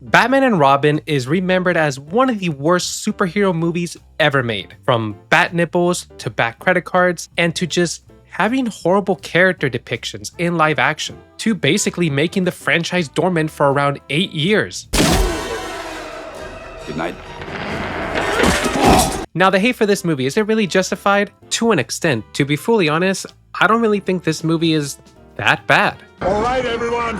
Batman and Robin is remembered as one of the worst superhero movies ever made. From bat nipples to bat credit cards and to just having horrible character depictions in live action, to basically making the franchise dormant for around 8 years. Good night. Now, the hate for this movie, is it really justified? To an extent. To be fully honest, I don't really think this movie is that bad. All right, everyone,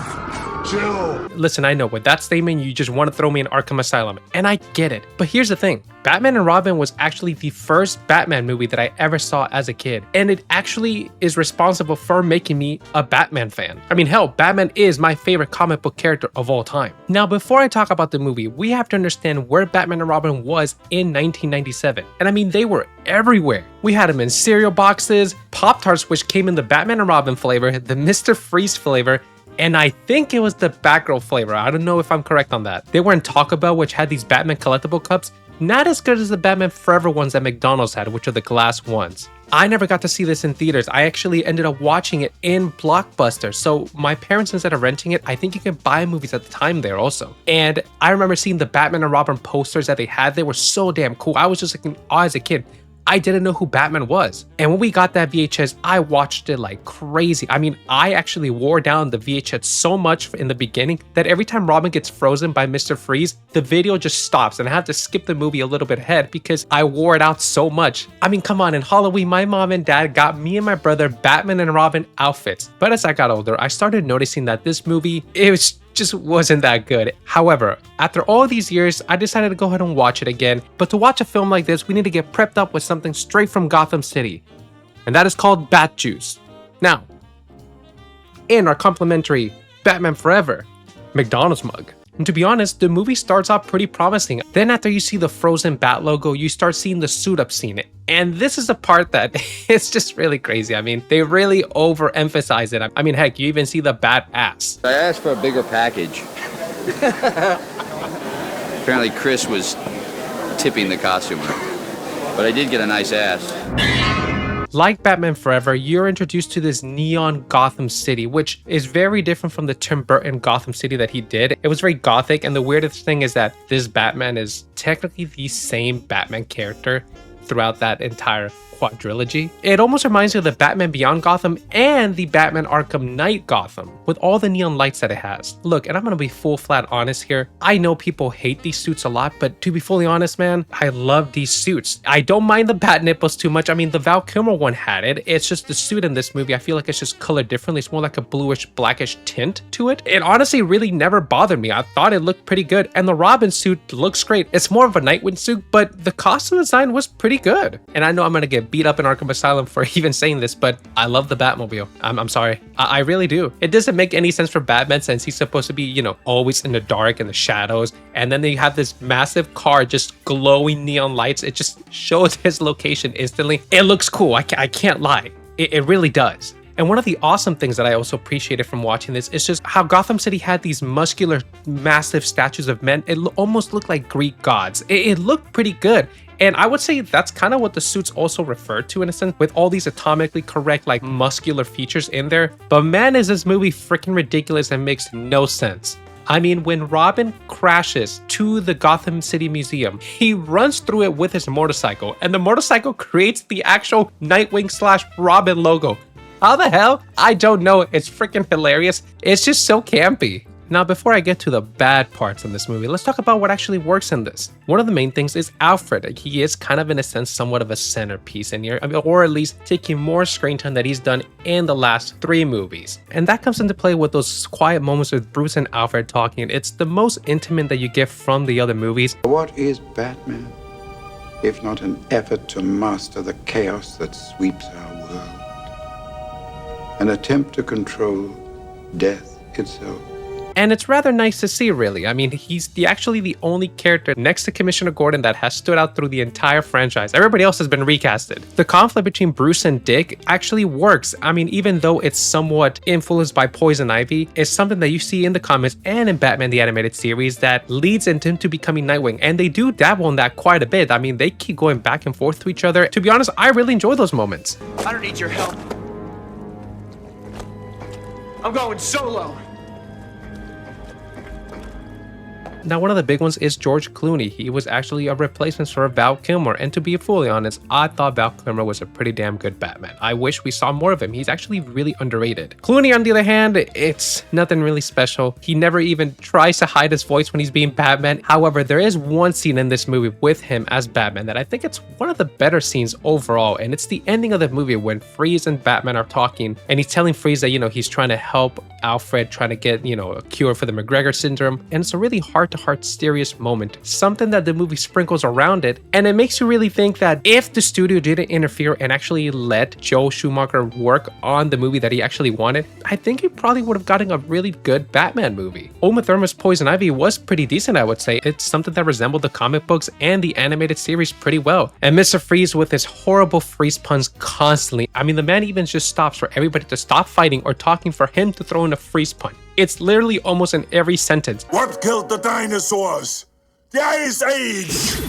chill. Listen, I know with that statement, you just want to throw me in Arkham Asylum, and I get it. But here's the thing. Batman and Robin was actually the first Batman movie that I ever saw as a kid, and it actually is responsible for making me a Batman fan. I mean, hell, Batman is my favorite comic book character of all time. Now, before I talk about the movie, we have to understand where Batman and Robin was in 1997. And I mean, they were everywhere. We had them in cereal boxes, Pop-Tarts, which came in the Batman and Robin flavor, the Mr. Freeze flavor, and I think it was the Batgirl flavor. I don't know if I'm correct on that. They were in Taco Bell, which had these Batman collectible cups. Not as good as the Batman Forever ones that McDonald's had, which are the glass ones. I never got to see this in theaters. I actually ended up watching it in Blockbuster. So my parents, instead of renting it, I think you could buy movies at the time there also. And I remember seeing the Batman and Robin posters that they had. They were so damn cool. I was just like in awe as a kid. I didn't know who Batman was. And when we got that VHS, I watched it like crazy. I mean, I actually wore down the VHS so much in the beginning that every time Robin gets frozen by Mr. Freeze, the video just stops and I have to skip the movie a little bit ahead because I wore it out so much. I mean, come on, in Halloween, my mom and dad got me and my brother Batman and Robin outfits. But as I got older, I started noticing that this movie, just wasn't that good. However, after all these years, I decided to go ahead and watch it again. But to watch a film like this, we need to get prepped up with something straight from Gotham City. And that is called Bat Juice. Now, in our complimentary Batman Forever McDonald's mug. And to be honest, the movie starts off pretty promising. Then after you see the frozen bat logo, you start seeing the suit up scene. And this is the part that it's just really crazy. I mean, they really overemphasize it. I mean, heck, you even see the bat ass. I asked for a bigger package. Apparently Chris was tipping the costumer. But I did get a nice ass. Like Batman Forever, you're introduced to this neon Gotham City, which is very different from the Tim Burton Gotham City that he did. It was very gothic, and the weirdest thing is that this Batman is technically the same Batman character throughout that entire quadrilogy. It almost reminds me of the Batman Beyond Gotham and the Batman Arkham Knight Gotham with all the neon lights that it has. Look, and I'm gonna be full flat honest here. I know people hate these suits a lot, but to be fully honest, man, I love these suits. I don't mind the bat nipples too much. I mean, the Val Kilmer one had it. It's just the suit in this movie, I feel like it's just colored differently. It's more like a bluish, blackish tint to it. It honestly really never bothered me. I thought it looked pretty good. And the Robin suit looks great. It's more of a Nightwing suit, but the costume design was pretty good. And I know I'm gonna get beat up in Arkham Asylum for even saying this, but I love the Batmobile. I'm sorry. I really do. It doesn't make any sense for Batman since he's supposed to be, you know, always in the dark and the shadows. And then they have this massive car just glowing neon lights. It just shows his location instantly. It looks cool. I can't lie. It really does. And one of the awesome things that I also appreciated from watching this is just how Gotham City had these muscular, massive statues of men. It almost looked like Greek gods. It looked pretty good. And I would say that's kind of what the suits also refer to in a sense, with all these atomically correct, like muscular features in there. But man, is this movie freaking ridiculous and makes no sense. I mean, when Robin crashes to the Gotham City Museum, he runs through it with his motorcycle, and the motorcycle creates the actual Nightwing/Robin logo. How the hell? I don't know. It's freaking hilarious. It's just so campy. Now, before I get to the bad parts in this movie, let's talk about what actually works in this. One of the main things is Alfred. He is kind of, in a sense, somewhat of a centerpiece in here, or at least taking more screen time that he's done in the last 3 movies. And that comes into play with those quiet moments with Bruce and Alfred talking. It's the most intimate that you get from the other movies. What is Batman, if not an effort to master the chaos that sweeps our world? An attempt to control death itself. And it's rather nice to see, really. I mean, he's actually the only character next to Commissioner Gordon that has stood out through the entire franchise. Everybody else has been recasted. The conflict between Bruce and Dick actually works. I mean, even though it's somewhat influenced by Poison Ivy, it's something that you see in the comics and in Batman the Animated Series that leads into him to becoming Nightwing. And they do dabble in that quite a bit. I mean, they keep going back and forth to each other. To be honest, I really enjoy those moments. I don't need your help. I'm going solo. Now, one of the big ones is George Clooney. He was actually a replacement for Val Kilmer, and to be fully honest, I thought Val Kilmer was a pretty damn good Batman. I wish we saw more of him. He's actually really underrated. Clooney, on the other hand, it's nothing really special. He never even tries to hide his voice when he's being Batman. However, there is one scene in this movie with him as Batman that I think it's one of the better scenes overall, and it's the ending of the movie when Freeze and Batman are talking, and he's telling Freeze that, he's trying to help Alfred, trying to get, a cure for the McGregor syndrome, and it's a really heart-to-heart serious moment, something that the movie sprinkles around it, and it makes you really think that if the studio didn't interfere and actually let Joel Schumacher work on the movie that he actually wanted, I think he probably would have gotten a really good Batman movie. Uma Thurman's Poison Ivy was pretty decent, I would say. It's something that resembled the comic books and the animated series pretty well. And Mr. Freeze with his horrible freeze puns constantly. I mean, the man even just stops for everybody to stop fighting or talking for him to throw in a freeze pun. It's literally almost in every sentence. What killed the dinosaurs? The Ice Age!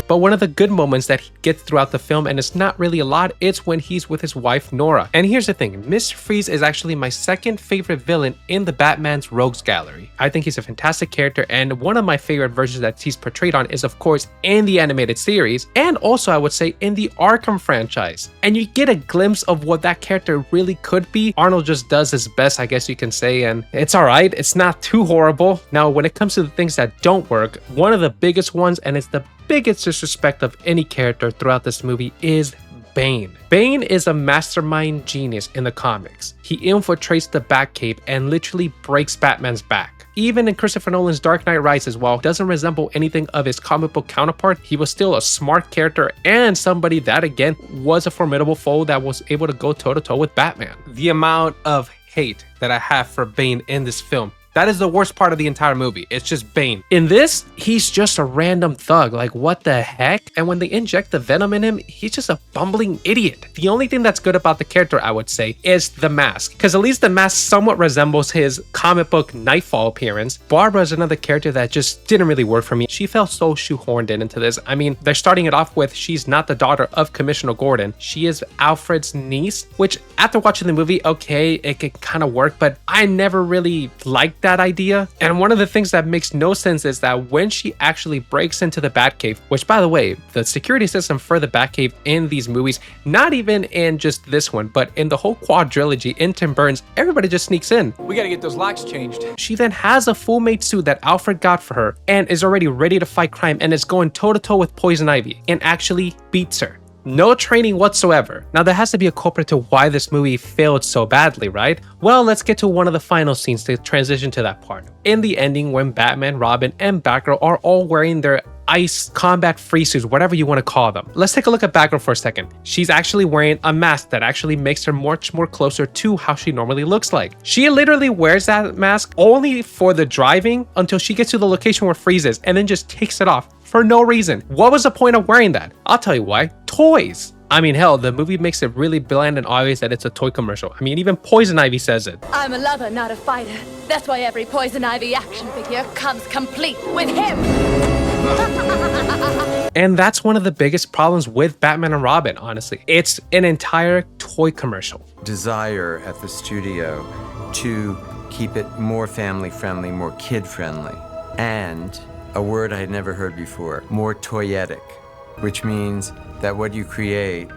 But one of the good moments that he gets throughout the film, and it's not really a lot, it's when he's with his wife Nora. And here's the thing, Mr. Freeze is actually my second favorite villain in the Batman's Rogues Gallery. I think he's a fantastic character, and one of my favorite versions that he's portrayed on is of course in the animated series, and also I would say in the Arkham franchise. And you get a glimpse of what that character really could be. Arnold just does his best, I guess you can say, and it's alright, it's not too horrible. Now when it comes to the things that don't work, one of the biggest ones, and it's the biggest disrespect of any character throughout this movie, is Bane. Bane is a mastermind genius in the comics. He infiltrates the Batcave and literally breaks Batman's back. Even in Christopher Nolan's Dark Knight Rises, while it doesn't resemble anything of his comic book counterpart, he was still a smart character and somebody that again was a formidable foe that was able to go toe-to-toe with Batman. The amount of hate that I have for Bane in this film, that is the worst part of the entire movie. It's just Bane. In this, he's just a random thug. Like, what the heck? And when they inject the venom in him, he's just a bumbling idiot. The only thing that's good about the character, I would say, is the mask. Because at least the mask somewhat resembles his comic book Nightfall appearance. Barbara is another character that just didn't really work for me. She felt so shoehorned into this. I mean, they're starting it off with she's not the daughter of Commissioner Gordon. She is Alfred's niece, which after watching the movie, okay, it could kind of work, but I never really liked that idea. And one of the things that makes no sense is that when she actually breaks into the Batcave, which by the way, the security system for the Batcave in these movies, not even in just this one, but in the whole quadrilogy in Tim Burton's, everybody just sneaks in. We gotta get those locks changed. She then has a full mate suit that Alfred got for her and is already ready to fight crime and is going toe-to-toe with Poison Ivy and actually beats her. No training whatsoever. Now there has to be a culprit to why this movie failed so badly, right? Well, let's get to one of the final scenes to transition to that part. In the ending, when Batman, Robin, and Batgirl are all wearing their ice combat free suits, whatever you want to call them. Let's take a look at Batgirl for a second. She's actually wearing a mask that actually makes her much more closer to how she normally looks like. She literally wears that mask only for the driving until she gets to the location where Freeze is and then just takes it off for no reason. What was the point of wearing that? I'll tell you why. Toys. I mean, hell, the movie makes it really bland and obvious that it's a toy commercial. I mean, even Poison Ivy says it. I'm a lover, not a fighter. That's why every Poison Ivy action figure comes complete with him. And that's one of the biggest problems with Batman and Robin, honestly. It's an entire toy commercial. Desire at the studio to keep it more family friendly, more kid friendly, and a word I had never heard before, more toyetic, which means that what you create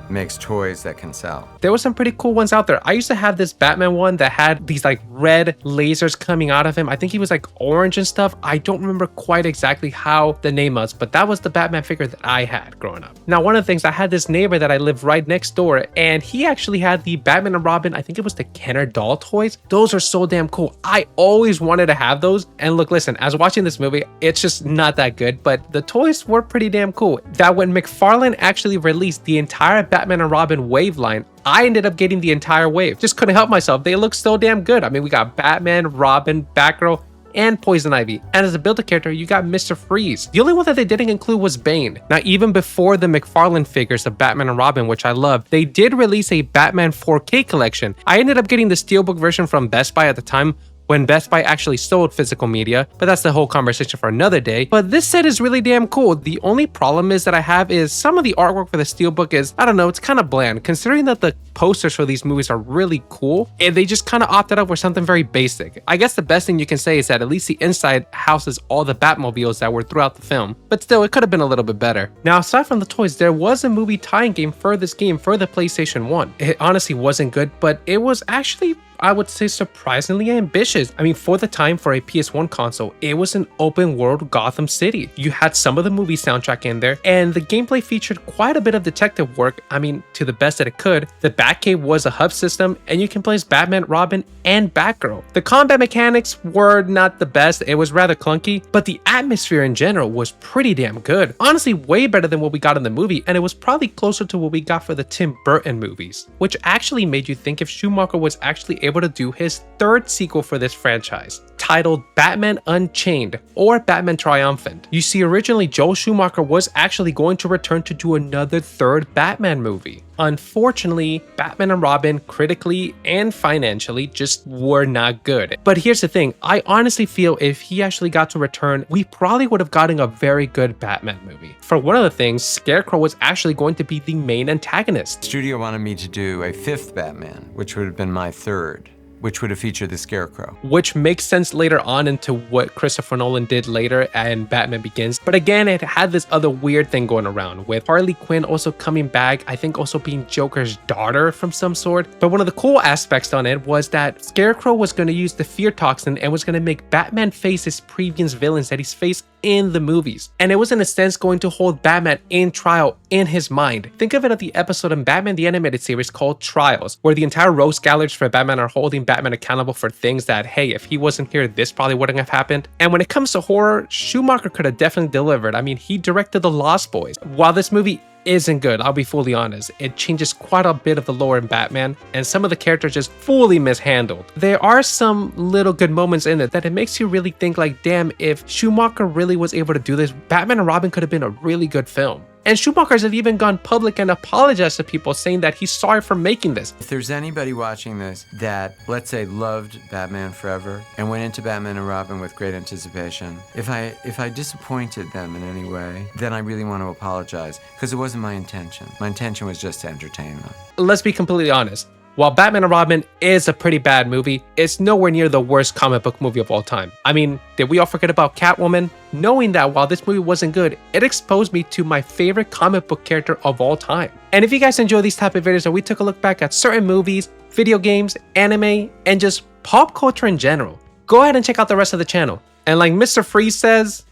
makes toys that can sell. There were some pretty cool ones out there. I used to have this Batman one that had these like red lasers coming out of him. I think he was like orange and stuff. I don't remember quite exactly how the name was, but that was the Batman figure that I had growing up. Now, one of the things, I had this neighbor that I lived right next door, and he actually had the Batman and Robin, I think it was the Kenner doll toys. Those are so damn cool. I always wanted to have those. And look, listen, as watching this movie, it's just not that good, but the toys were pretty damn cool. That when McFarlane actually released the entire Batman and Robin wave line, I ended up getting the entire wave. Just couldn't help myself. They look so damn good. I mean, we got Batman, Robin, Batgirl, and Poison Ivy. And as a Build-A-Character, you got Mr. Freeze. The only one that they didn't include was Bane. Now, even before the McFarlane figures of Batman and Robin, which I love, they did release a Batman 4K collection. I ended up getting the Steelbook version from Best Buy at the time. when Best Buy actually sold physical media, but that's the whole conversation for another day. But this set is really damn cool. The only problem is that I have is some of the artwork for the steelbook is, I don't know, it's kind of bland, considering that the posters for these movies are really cool, and they just kind of opted out for something very basic. I guess the best thing you can say is that at least the inside houses all the Batmobiles that were throughout the film, but still, it could have been a little bit better. Now, aside from the toys, there was a movie tie-in game for this game for the PlayStation 1. It honestly wasn't good, but it was actually, I would say, surprisingly ambitious. I mean, for the time for a PS1 console, it was an open world Gotham City. You had some of the movie soundtrack in there, and the gameplay featured quite a bit of detective work. I mean, to the best that it could. The Batcave was a hub system, and you can play as Batman, Robin, and Batgirl. The combat mechanics were not the best, it was rather clunky, but the atmosphere in general was pretty damn good. Honestly, way better than what we got in the movie, and it was probably closer to what we got for the Tim Burton movies, which actually made you think if Schumacher was actually able to do his third sequel for this franchise, titled Batman Unchained or Batman Triumphant. You see, originally Joel Schumacher was actually going to return to do another third Batman movie. Unfortunately, Batman and Robin critically and financially just were not good. But here's the thing, I honestly feel if he actually got to return, we probably would have gotten a very good Batman movie. For one of the things, Scarecrow was actually going to be the main antagonist. The studio wanted me to do a fifth Batman, which would have been my third, which would have featured the Scarecrow. Which makes sense later on into what Christopher Nolan did later in Batman Begins. But again, it had this other weird thing going around with Harley Quinn also coming back, I think also being Joker's daughter from some sort. But one of the cool aspects on it was that Scarecrow was going to use the fear toxin and was going to make Batman face his previous villains that he's faced in the movies. And it was in a sense going to hold Batman in trial in his mind. Think of it as the episode in Batman the Animated Series called Trials, where the entire rogues galleries for Batman are holding Batman accountable for things that, hey, if he wasn't here, this probably wouldn't have happened. And when it comes to horror, Schumacher could have definitely delivered. I mean, he directed The Lost Boys. While this movie isn't good, I'll be fully honest, it changes quite a bit of the lore in Batman, and some of the characters just fully mishandled. There are some little good moments in it that it makes you really think like, damn, if Schumacher really was able to do this, Batman and Robin could have been a really good film. And Schumacher's have even gone public and apologized to people, saying that he's sorry for making this. If there's anybody watching this that, let's say, loved Batman Forever and went into Batman and Robin with great anticipation, if I disappointed them in any way, then I really want to apologize, because it wasn't my intention. My intention was just to entertain them. Let's be completely honest. While Batman and Robin is a pretty bad movie, it's nowhere near the worst comic book movie of all time. I mean, did we all forget about Catwoman? Knowing that while this movie wasn't good, it exposed me to my favorite comic book character of all time. And if you guys enjoy these type of videos where we took a look back at certain movies, video games, anime, and just pop culture in general, go ahead and check out the rest of the channel. And like Mr. Freeze says,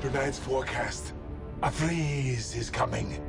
Tonight's forecast, a freeze is coming.